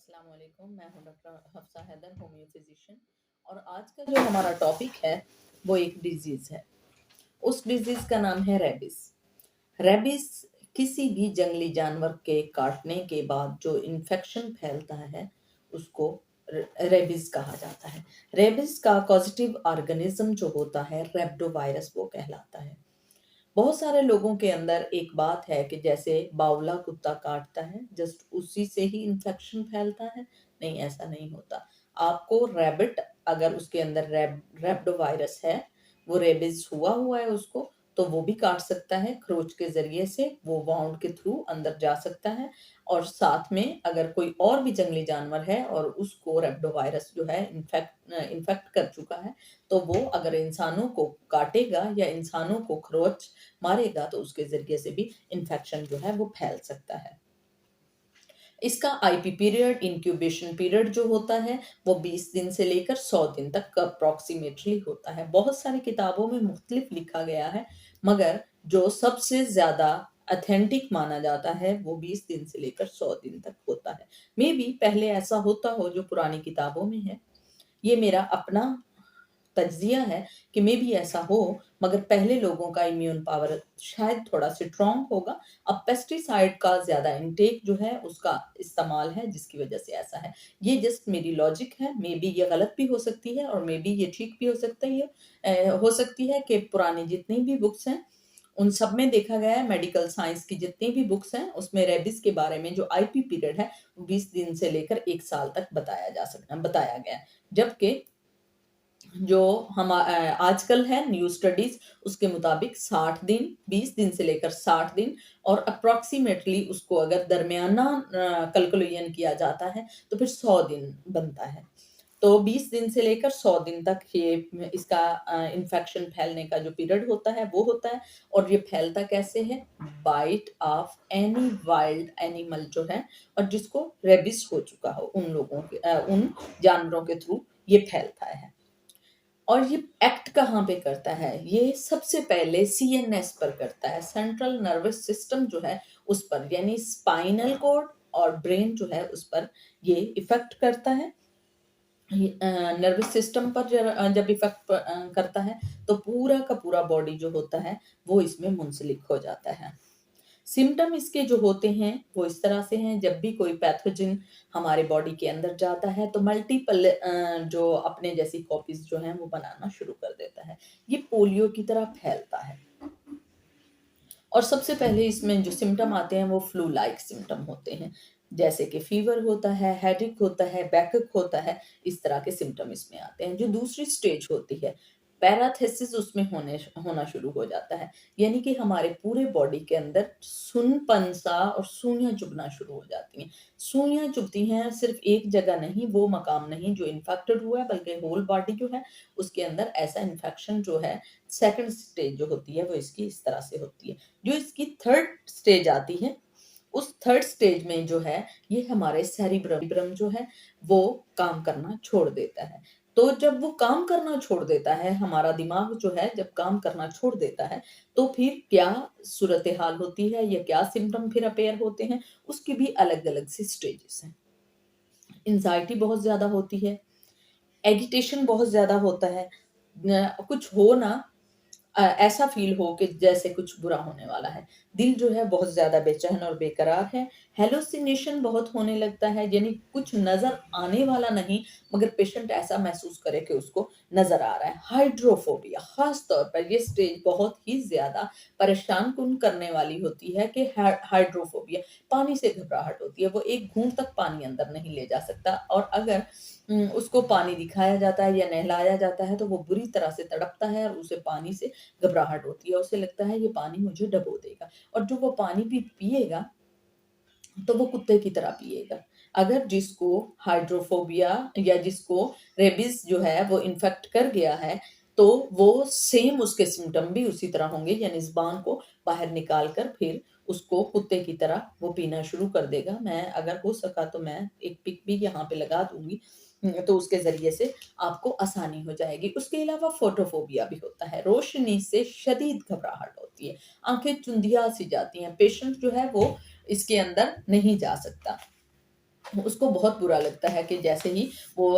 अस्सलाम वालेकुम। मैं हूं doctor Hafsa Haider, homeo physician. और आज का जो हमारा टॉपिक है वो एक डिजीज है। उस डिजीज का नाम है रेबिस। रेबिस किसी भी जंगली जानवर के काटने के बाद जो इन्फेक्शन फैलता है उसको रेबिस कहा जाता है। रेबिस का पॉजिटिव ऑर्गेनिज्म जो होता है रेब्डोवायरस वो कहलाता है। बहुत सारे लोगों के अंदर एक बात है कि जैसे बावला कुत्ता काटता है जस्ट उसी से ही इन्फेक्शन फैलता है। नहीं, ऐसा नहीं होता। आपको रैबिट अगर उसके अंदर रैबिडो वायरस है, वो रेबिस हुआ है उसको, तो वो भी काट सकता है। खरोच के जरिए से वो वाउंड के थ्रू अंदर जा सकता है। और साथ में अगर कोई और भी जंगली जानवर है और उसको रैबिडो वायरस जो है इन्फेक्ट कर चुका है, तो वो अगर इंसानों को काटेगा या इंसानों को खरोच मारेगा तो उसके जरिए से भी इन्फेक्शन जो है वो फैल सकता है। इसका आईपी पीरियड, इंक्यूबेशन पीरियड जो होता है वो 20 दिन से लेकर 100 दिन तक अप्रोक्सीमेटली होता है। बहुत सारी किताबों में मुख्तलिफ लिखा गया है, मगर जो सबसे ज्यादा अथेंटिक माना जाता है वो 20 दिन से लेकर 100 दिन तक होता है। मे बी पहले ऐसा होता हो जो पुरानी किताबों में है। ये मेरा अपना तज्जिया है कि मे बी ऐसा हो, मगर पहले लोगों का इम्यून पावर शायद थोड़ा स्ट्रॉन्ग होगा। अब पेस्टिसाइड का ज्यादा इनटेक जो है उसका इस्तेमाल है जिसकी वजह से ऐसा है। ये जस्ट मेरी लॉजिक है। मे बी ये गलत भी हो सकती है और मे बी ये ठीक भी हो सकता है। हो सकती है कि पुरानी जितनी भी बुक्स हैं उन सब में देखा गया है, मेडिकल साइंस की जितनी भी बुक्स हैं उसमें रेबिस के बारे में जो आईपी पीरियड है 20 दिन से लेकर 1 साल तक बताया गया है। जबकि जो हम आजकल है न्यू स्टडीज उसके मुताबिक 60 दिन, 20 दिन से लेकर 60 दिन, और अप्रोक्सीमेटली उसको अगर दरमियाना कैलकुलेशन किया जाता है तो फिर 100 दिन बनता है। तो 20 दिन से लेकर 100 दिन तक ये इसका इन्फेक्शन फैलने का जो पीरियड होता है वो होता है। और ये फैलता कैसे है? Bite of any wild animal जो है और जिसको रेबिस हो चुका हो उन लोगों के उन जानवरों के थ्रू ये फैलता है। और ये एक्ट कहाँ पे करता है? ये सबसे पहले सीएनएस पर करता है, सेंट्रल नर्वस सिस्टम जो है उस पर, यानी स्पाइनल कॉर्ड और ब्रेन जो है उस पर ये इफेक्ट करता है। नर्वस सिस्टम पर जब इफेक्ट करता है तो पूरा का पूरा बॉडी जो होता है वो इसमें मुंसलिक हो जाता है। सिम्टम इसके जो होते हैं वो इस तरह से हैं। जब भी कोई पैथोजन हमारे बॉडी के अंदर जाता है तो मल्टीपल जो अपने जैसी कॉपीज जो हैं वो बनाना शुरू कर देता है। ये पोलियो की तरह फैलता है। और सबसे पहले इसमें जो सिम्टम आते हैं वो फ्लू लाइक सिम्टम होते हैं, जैसे कि फीवर होता है, हेडेक होता है, बैकअप होता है। इस तरह के सिम्टम इसमें आते हैं। जो दूसरी स्टेज होती है पैराथेसिस, उसमें होना शुरू हो जाता है, यानी कि हमारे पूरे बॉडी के अंदर सुनपन सा और सुइयां चुभना शुरू हो जाती हैं। सुइयां चुभती हैं सिर्फ एक जगह नहीं, वो मकाम नहीं जो इन्फेक्टेड हुआ है, बल्कि होल बॉडी जो है उसके अंदर ऐसा इन्फेक्शन जो है। सेकंड स्टेज जो होती है वो इसकी इस तरह से होती है। जो इसकी थर्ड स्टेज आती है, उस थर्ड स्टेज में जो है ये हमारे सेरिब्रम जो है वो काम करना छोड़ देता है। तो जब वो काम करना छोड़ देता है, हमारा दिमाग जो है जब काम करना छोड़ देता है, तो फिर क्या सूरत हाल होती है या क्या सिम्टम फिर अपेयर होते हैं, उसकी भी अलग अलग सी स्टेजेस हैं। एंजाइटी बहुत ज्यादा होती है, एगिटेशन बहुत ज्यादा होता है, कुछ हो ना ऐसा फील हो कि जैसे कुछ बुरा होने वाला है। दिल जो है बहुत ज़्यादा बेचैन और बेकरार है। हेलुसिनेशन बहुत होने लगता है, यानी कुछ नज़र आने वाला नहीं, मगर पेशेंट ऐसा महसूस करे कि उसको नज़र आ रहा है। हाइड्रोफोबिया, ख़ास तौर पर ये स्टेज बहुत ही ज़्यादा परेशान कुन करने वाली होती है कि हाइड्रोफोबिया, पानी से घबराहट होती है। वो एक घूंट तक पानी अंदर नहीं ले जा सकता, और अगर उसको पानी दिखाया जाता है या नहलाया जाता है तो वो बुरी तरह से तड़पता है और उसे पानी से घबराहट होती है। उसे लगता है ये पानी मुझे डबो देगा, और जो वो पानी भी पिएगा तो वो कुत्ते की तरह पिएगा। अगर जिसको हाइड्रोफोबिया या जिसको रेबिस जो है वो इन्फेक्ट कर गया है, तो वो सेम उसके सिम्टम भी उसी तरह होंगे, यानी ज़ुबान को बाहर निकाल कर फिर उसको कुत्ते की तरह वो पीना शुरू कर देगा। मैं अगर हो सका तो मैं एक पिक भी यहाँ पे लगा दूंगी, तो उसके ज़रिए से आपको आसानी हो जाएगी। उसके अलावा फोटोफोबिया भी होता है, रोशनी से शदीद घबराहट होती है, आंखें चुंधिया सी जाती हैं, पेशेंट जो है वो इसके अंदर नहीं जा सकता। उसको बहुत बुरा लगता है कि जैसे ही वो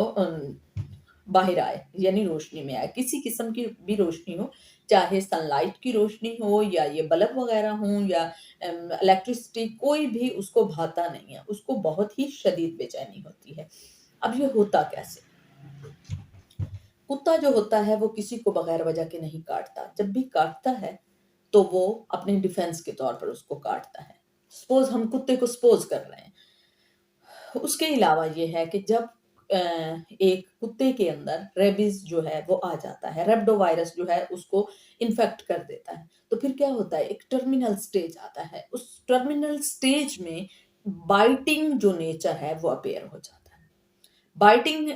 बाहर आए, यानी रोशनी में आए, किसी किस्म की भी रोशनी हो, चाहे सनलाइट की रोशनी हो या ये बल्ब वगैरह हों या इलेक्ट्रिसिटी, कोई भी उसको भाता नहीं है, उसको बहुत ही शदीद बेचैनी होती है। अब ये होता कैसे? कुत्ता जो होता है वो किसी को बगैर वजह के नहीं काटता, जब भी काटता है तो वो अपने डिफेंस के तौर पर उसको काटता है। सपोज हम कुत्ते को सपोज कर रहे हैं। उसके अलावा ये है कि जब एक कुत्ते के अंदर रेबीज जो है वो आ जाता है, रेब्डो वायरस जो है उसको इन्फेक्ट कर देता है, तो फिर क्या होता है, एक टर्मिनल स्टेज आता है। उस टर्मिनल स्टेज में बाइटिंग जो नेचर है वो अपेयर हो जाता है। बाइटिंग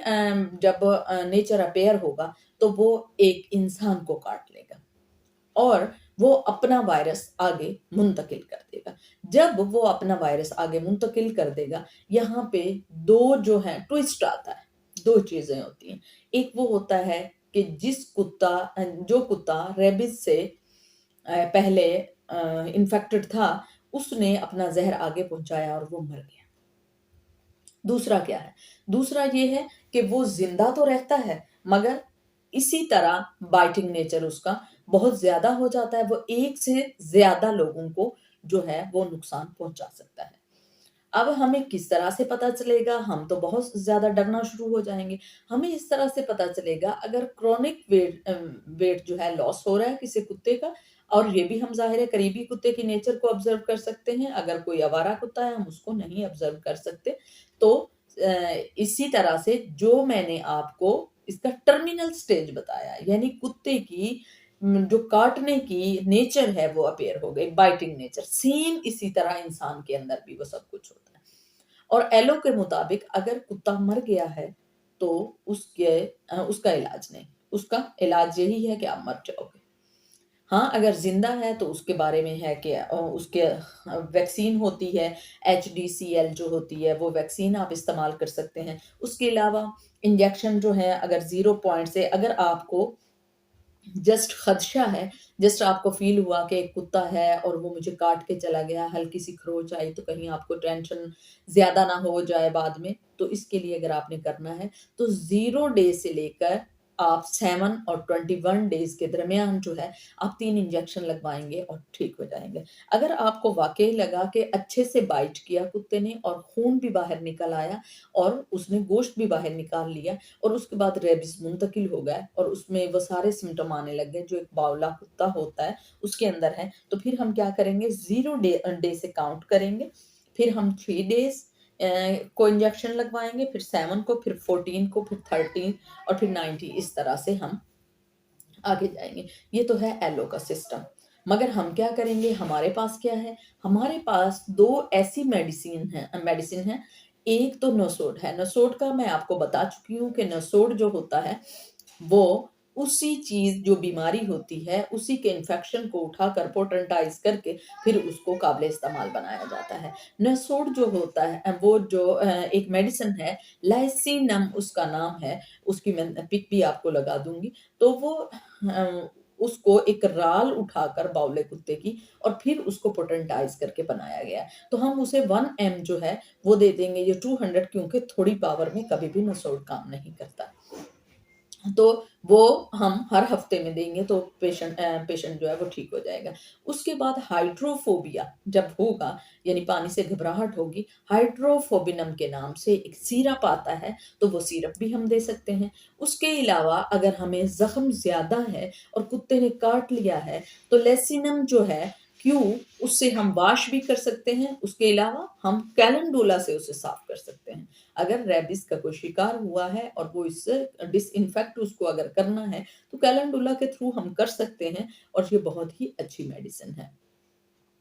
जब नेचर अपेयर होगा तो वो एक इंसान को काट लेगा और वो अपना वायरस आगे मुंतकिल कर देगा। जब वो अपना वायरस आगे मुंतकिल कर देगा, यहाँ पे दो जो है ट्विस्ट आता है, दो चीजें होती हैं। एक वो होता है कि जो कुत्ता रेबीज से पहले इन्फेक्टेड था, उसने अपना जहर आगे पहुंचाया और वो मर गया। दूसरा क्या है? दूसरा ये है कि वो जिंदा तो रहता है, मगर इसी तरह बाइटिंग नेचर उसका बहुत ज्यादा हो जाता है, वो एक से ज्यादा लोगों को जो है वो नुकसान पहुंचा सकता है। अब हमें किस तरह से पता चलेगा? हम तो बहुत ज्यादा डरना शुरू हो जाएंगे। हमें इस तरह से पता चलेगा अगर क्रॉनिक वेट जो है लॉस हो रहा है किसी कुत्ते का, और ये भी हम जाहिर है करीबी कुत्ते की नेचर को ऑब्जर्व कर सकते हैं। अगर कोई आवारा कुत्ता है हम उसको नहीं ऑब्जर्व कर सकते। तो इसी तरह से जो मैंने आपको इसका टर्मिनल स्टेज बताया, यानी कुत्ते की जो काटने की नेचर है वो अपेयर हो गई, बाइटिंग नेचर, सेम इसी तरह इंसान के अंदर भी वो सब कुछ होता है। और एलो के मुताबिक अगर कुत्ता मर गया है तो उसका इलाज नहीं, उसका इलाज यही है कि आप मर जाओगे। हाँ, अगर जिंदा है तो उसके बारे में है कि उसके वैक्सीन होती है, HDCL जो होती है वो वैक्सीन आप इस्तेमाल कर सकते हैं। उसके अलावा इंजेक्शन जो है, अगर 0 पॉइंट से अगर आपको जस्ट खदशा है, जस्ट आपको फील हुआ कि एक कुत्ता है और वो मुझे काट के चला गया, हल्की सी खरोच आई, तो कहीं आपको टेंशन ज्यादा ना हो जाए बाद में, तो इसके लिए अगर आपने करना है तो 0 डे से लेकर आप 7 और 21 डेज के दरमियान जो है आप 3 इंजेक्शन लगवाएंगे और ठीक हो जाएंगे। अगर आपको वाकई लगा कि अच्छे से बाइट किया कुत्ते ने और खून भी बाहर निकल आया और उसने गोश्त भी बाहर निकाल लिया और उसके बाद रेबिस मुंतकिल हो गया और उसमें वो सारे सिम्टम आने लग गए जो एक बावला कुत्ता होता है उसके अंदर है, तो फिर हम क्या करेंगे, 0 डे से काउंट करेंगे। फिर हम 3 डेज को इंजेक्शन लगवाएंगे, फिर 7 को, फिर 14 को, फिर 13 और फिर 90, इस तरह से हम आगे जाएंगे। ये तो है एलो का सिस्टम। मगर हम क्या करेंगे, हमारे पास क्या है, हमारे पास दो ऐसी मेडिसिन है। एक तो नोसोड है, नोसोड का मैं आपको बता चुकी हूँ कि नोसोड जो होता है वो उसी चीज जो बीमारी होती है उसी के इन्फेक्शन को उठाकर पोटेंटाइज करके फिर उसको काबिल इस्तेमाल बनाया जाता है। नसोड जो होता है वो जो एक मेडिसिन है, लाइसिनम उसका नाम है, उसकी मैं पिक भी आपको लगा दूंगी। तो वो उसको एक राल उठाकर बावले कुत्ते की और फिर उसको पोटेंटाइज करके बनाया गया है। तो हम उसे 1 M जो है वो दे देंगे, ये 200, क्योंकि थोड़ी पावर में कभी भी नसोड काम नहीं करता। तो वो हम हर हफ्ते में देंगे तो पेशेंट जो है वो ठीक हो जाएगा। उसके बाद हाइड्रोफोबिया जब होगा, यानी पानी से घबराहट होगी, हाइड्रोफोबिनम के नाम से एक सिरप आता है, तो वो सिरप भी हम दे सकते हैं। उसके अलावा अगर हमें जख्म ज्यादा है और कुत्ते ने काट लिया है तो लेसिनम जो है, क्यों, उससे हम वाश भी कर सकते हैं। उसके अलावा हम कैलेंडोला से उसे साफ कर सकते हैं। अगर रेबिस का कोई शिकार हुआ है और वो इससे डिसइंफेक्ट उसको अगर करना है तो कैलेंडुला के थ्रू हम कर सकते हैं और ये बहुत ही अच्छी मेडिसिन है।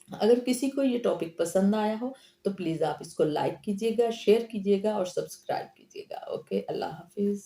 अगर किसी को ये टॉपिक पसंद आया हो तो प्लीज आप इसको लाइक कीजिएगा, शेयर कीजिएगा और सब्सक्राइब कीजिएगा। ओके, अल्लाह हाफिज।